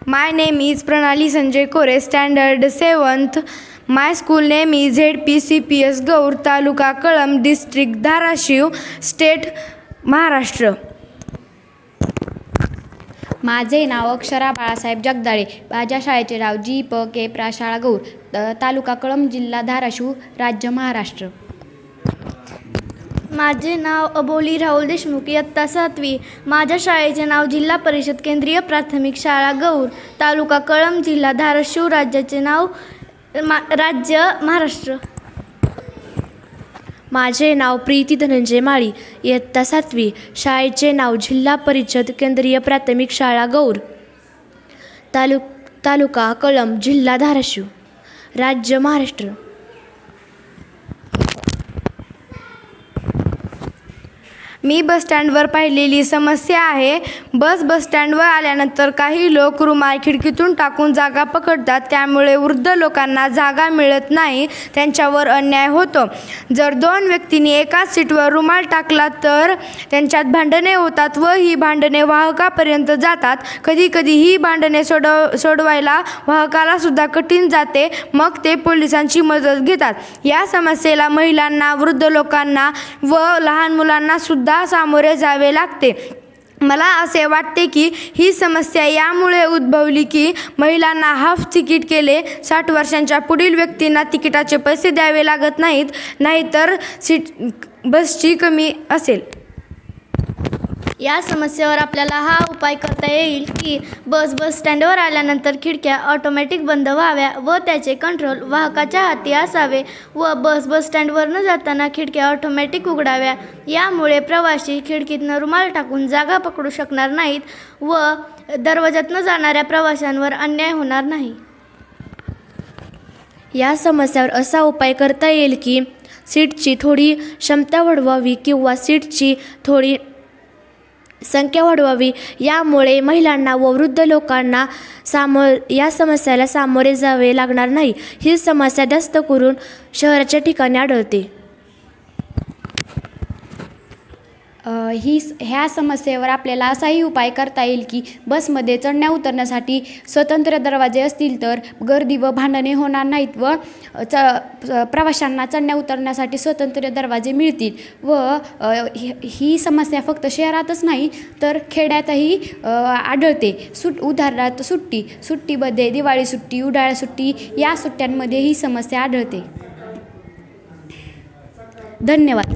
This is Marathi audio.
My name is Pranali Sanjay Kore, Standard 7th. My school name is ZPCPS Gaur, Taluka Kalam, District Dharashiv, State Maharashtra. माझे नाव अक्षरा बाळासाहेब जगदाळे. माझ्या शाळेचे नाव जी.प.के. शाळा गौर, तालुका कळंब, जिल्हा धाराशिव, राज्य महाराष्ट्र. माझे नाव अबोली राहुल देशमुख, इयत्ता 7वी. माझ्या शाळेचे नाव जिल्हा परिषद केंद्रीय प्राथमिक शाळा गौर, तालुका कळंब, जिल्हा धाराशिव, राज्याचे नाव राज्य महाराष्ट्र. माझे नाव प्रीती धनंजय माळी, इयत्ता 7वी. शाळेचे नाव जिल्हा परिषद केंद्रीय प्राथमिक शाळा गौर, तालुका कळंब, जिल्हा धाराशिव, राज्य महाराष्ट्र. मी बसस्टँडवर पाहिलेली समस्या आहे. बसस्टँडवर आल्यानंतर काही लोक रुमाल खिडकीतून टाकून जागा पकडतात. त्यामुळे वृद्ध लोकांना जागा मिळत नाही, त्यांच्यावर अन्याय होतो. जर 2 व्यक्तींनी एकाच सीटवर रुमाल टाकला तर त्यांच्यात भांडणे होतात व ही भांडणे वाहकापर्यंत जातात. कधीकधी ही भांडणे सोडवायला वाहकाला सुद्धा कठीण जाते. मग ते पोलिसांची मदत घेतात. या समस्येला महिलांना, वृद्ध लोकांना व लहान मुलांना सुद्धा सामोरे जावे लागते. मला असे वाटते की ही समस्या यामुळे उद्भवली की महिलांना हाफ तिकीट केले. 60 वर्षांच्या पुढील व्यक्तींना तिकिटाचे पैसे द्यावे लागत नाहीत, नाहीतर सीट बसची कमी असेल. या समस्येवर आपल्याला हा उपाय करता येईल की बस स्टँडवर आल्यानंतर खिडक्या ऑटोमॅटिक बंद व्हाव्या व त्याचे कंट्रोल वाहकाच्या हाती असावे व बस स्टँडवर न जाताना खिडक्या ऑटोमॅटिक उघडाव्या. यामुळे प्रवासी खिडकीतनं रुमाल टाकून जागा पकडू शकणार नाहीत व दरवाजातनं जाणाऱ्या प्रवाशांवर अन्याय होणार नाही. या समस्यावर असा उपाय करता येईल की सीटची थोडी क्षमता वाढवावी किंवा सीटची थोडी संख्या वाढवावी. यामुळे महिलांना व वृद्ध लोकांना या समस्येला सामोरे जावे लागणार नाही. ही समस्या जास्त करून शहराच्या ठिकाणी आढळते. ह्या समस्येवर आपल्याला असाही उपाय करता येईल की बसमध्ये चढण्या उतरण्यासाठी स्वतंत्र दरवाजे असतील तर गर्दी व भांडणे होणार नाहीत व प्रवाशांना चढण्या उतरण्यासाठी स्वतंत्र दरवाजे मिळतील. व ही समस्या फक्त शहरातच नाही तर खेड्यातही आढळते. उदाहरणार्थ सुट्टीमध्ये दिवाळी सुट्टी, उन्हाळा सुट्टी या सुट्ट्यांमध्ये ही समस्या आढळते. धन्यवाद.